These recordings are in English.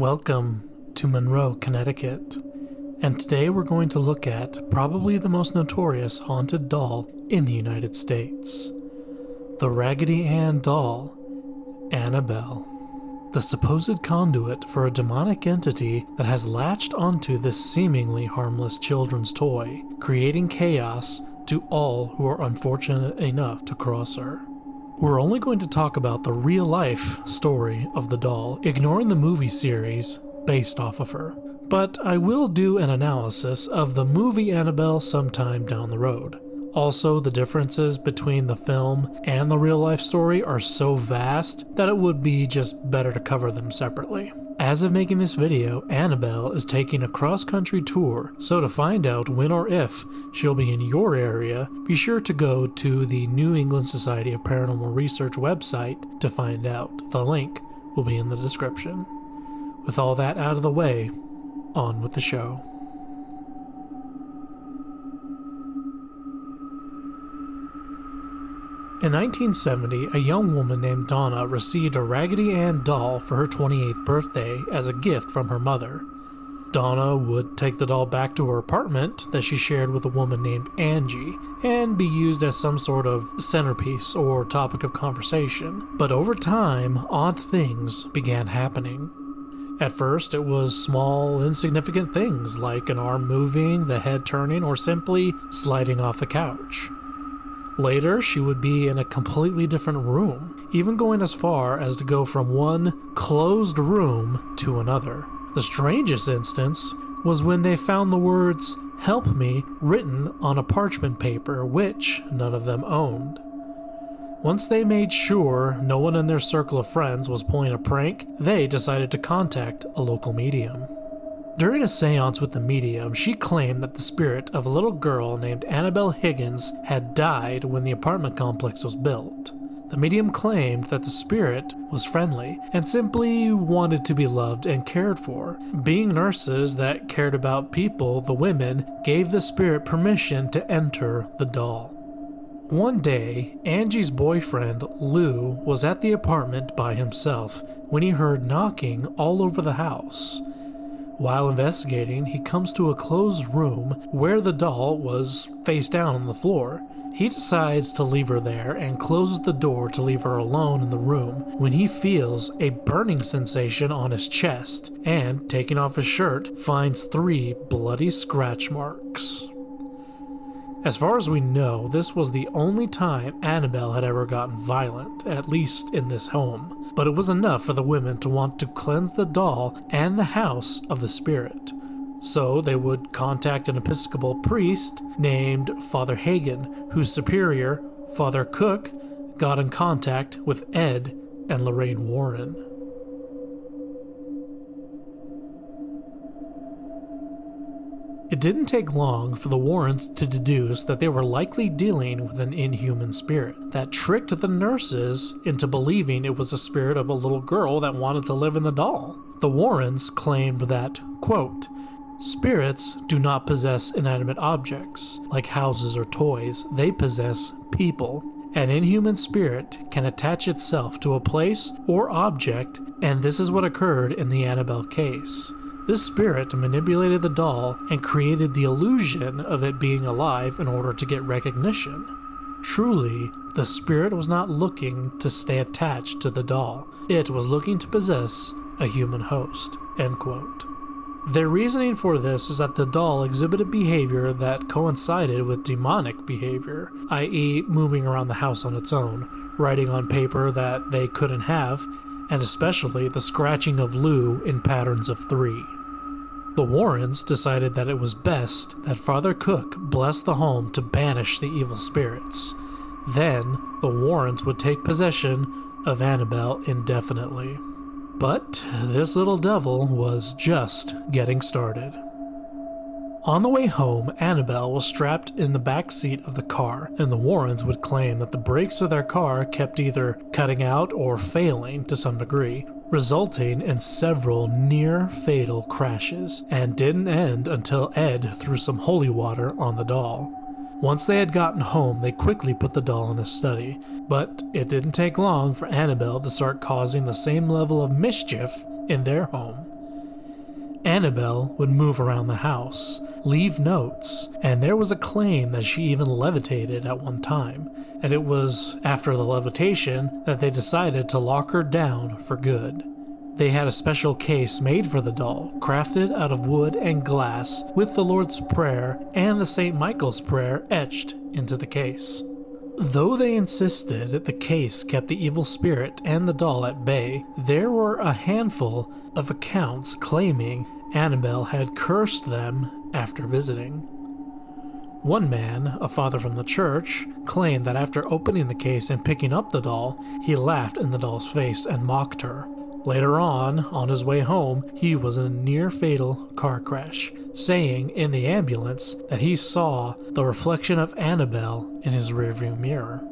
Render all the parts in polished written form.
Welcome to Monroe, Connecticut, and today we're going to look at probably the most notorious haunted doll in the United States, the Raggedy Ann doll, Annabelle. The supposed conduit for a demonic entity that has latched onto this seemingly harmless children's toy, creating chaos to all who are unfortunate enough to cross her. We're only going to talk about the real-life story of the doll, ignoring the movie series based off of her. But I will do an analysis of the movie Annabelle sometime down the road. Also, the differences between the film and the real-life story are so vast that it would be just better to cover them separately. As of making this video, Annabelle is taking a cross-country tour, so to find out when or if she'll be in your area, be sure to go to the New England Society of Paranormal Research website to find out. The link will be in the description. With all that out of the way, on with the show. In 1970, a young woman named Donna received a Raggedy Ann doll for her 28th birthday as a gift from her mother. Donna would take the doll back to her apartment that she shared with a woman named Angie and be used as some sort of centerpiece or topic of conversation. But over time, odd things began happening. At first, it was small, insignificant things like an arm moving, the head turning, or simply sliding off the couch. Later, she would be in a completely different room, even going as far as to go from one closed room to another. The strangest instance was when they found the words, "Help me," written on a parchment paper, which none of them owned. Once they made sure no one in their circle of friends was pulling a prank, they decided to contact a local medium. During a seance with the medium, she claimed that the spirit of a little girl named Annabelle Higgins had died when the apartment complex was built. The medium claimed that the spirit was friendly and simply wanted to be loved and cared for. Being nurses that cared about people, the women gave the spirit permission to enter the doll. One day, Angie's boyfriend, Lou, was at the apartment by himself when he heard knocking all over the house. While investigating, he comes to a closed room where the doll was face down on the floor. He decides to leave her there and closes the door to leave her alone in the room when he feels a burning sensation on his chest and, taking off his shirt, finds 3 bloody scratch marks. As far as we know, this was the only time Annabelle had ever gotten violent, at least in this home. But it was enough for the women to want to cleanse the doll and the house of the spirit. So they would contact an Episcopal priest named Father Hagen, whose superior, Father Cook, got in contact with Ed and Lorraine Warren. It didn't take long for the Warrens to deduce that they were likely dealing with an inhuman spirit that tricked the nurses into believing it was a spirit of a little girl that wanted to live in the doll. The Warrens claimed that, quote, "Spirits do not possess inanimate objects, like houses or toys. They possess people. An inhuman spirit can attach itself to a place or object, and this is what occurred in the Annabelle case. This spirit manipulated the doll and created the illusion of it being alive in order to get recognition. Truly, the spirit was not looking to stay attached to the doll. It was looking to possess a human host." End quote. Their reasoning for this is that the doll exhibited behavior that coincided with demonic behavior, i.e. moving around the house on its own, writing on paper that they couldn't have, and especially the scratching of Lou in patterns of 3. The Warrens decided that it was best that Father Cook bless the home to banish the evil spirits. Then, the Warrens would take possession of Annabelle indefinitely. But this little devil was just getting started. On the way home, Annabelle was strapped in the back seat of the car, and the Warrens would claim that the brakes of their car kept either cutting out or failing to some degree, resulting in several near-fatal crashes, and didn't end until Ed threw some holy water on the doll. Once they had gotten home, they quickly put the doll in a study, but it didn't take long for Annabelle to start causing the same level of mischief in their home. Annabelle would move around the house, leave notes, and there was a claim that she even levitated at one time, and it was after the levitation that they decided to lock her down for good. They had a special case made for the doll, crafted out of wood and glass, with the Lord's Prayer and the St. Michael's Prayer etched into the case. Though they insisted the case kept the evil spirit and the doll at bay, there were a handful of accounts claiming Annabelle had cursed them after visiting. One man, a father from the church, claimed that after opening the case and picking up the doll, he laughed in the doll's face and mocked her. Later on his way home, he was in a near-fatal car crash, saying in the ambulance that he saw the reflection of Annabelle in his rearview mirror.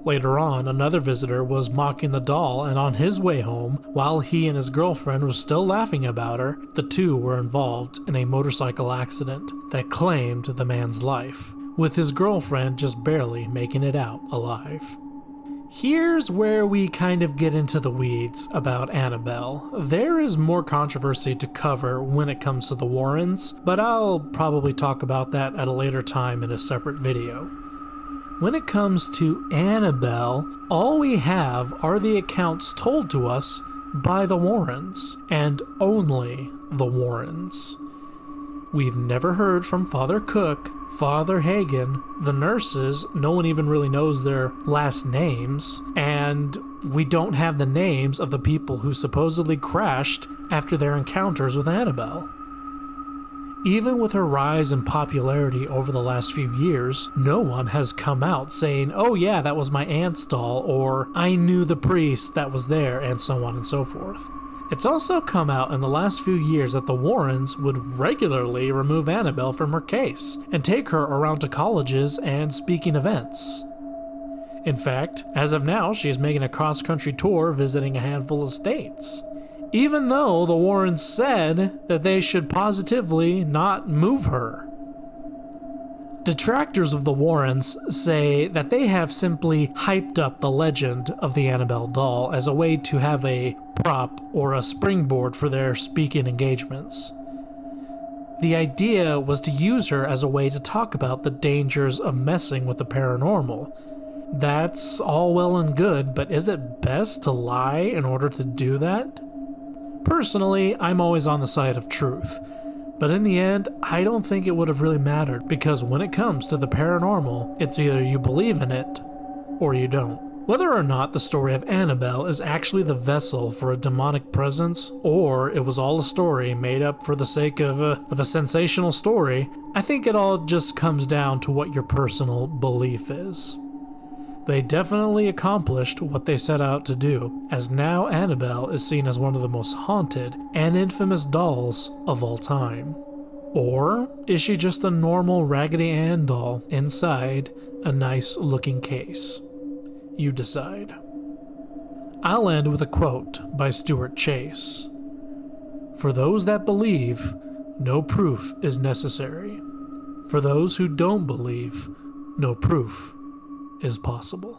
Later on, another visitor was mocking the doll, and on his way home, while he and his girlfriend were still laughing about her, the two were involved in a motorcycle accident that claimed the man's life, with his girlfriend just barely making it out alive. Here's where we kind of get into the weeds about Annabelle. There is more controversy to cover when it comes to the Warrens, but I'll probably talk about that at a later time in a separate video. When it comes to Annabelle, all we have are the accounts told to us by the Warrens, and only the Warrens. We've never heard from Father Cook, Father Hagen, the nurses. No one even really knows their last names, and we don't have the names of the people who supposedly crashed after their encounters with Annabelle. Even with her rise in popularity over the last few years, no one has come out saying, "Oh yeah, that was my aunt's doll," or "I knew the priest that was there," and so on and so forth. It's also come out in the last few years that the Warrens would regularly remove Annabelle from her case and take her around to colleges and speaking events. In fact, as of now, she is making a cross-country tour visiting a handful of states, even though the Warrens said that they should positively not move her. Detractors of the Warrens say that they have simply hyped up the legend of the Annabelle doll as a way to have a prop or a springboard for their speaking engagements. The idea was to use her as a way to talk about the dangers of messing with the paranormal. That's all well and good, but is it best to lie in order to do that? Personally, I'm always on the side of truth. But in the end, I don't think it would have really mattered, because when it comes to the paranormal, it's either you believe in it, or you don't. Whether or not the story of Annabelle is actually the vessel for a demonic presence, or it was all a story made up for the sake of a sensational story, I think it all just comes down to what your personal belief is. They definitely accomplished what they set out to do, as now Annabelle is seen as one of the most haunted and infamous dolls of all time. Or is she just a normal Raggedy Ann doll inside a nice looking case? You decide. I'll end with a quote by Stuart Chase. "For those that believe, no proof is necessary. For those who don't believe, no proof is possible."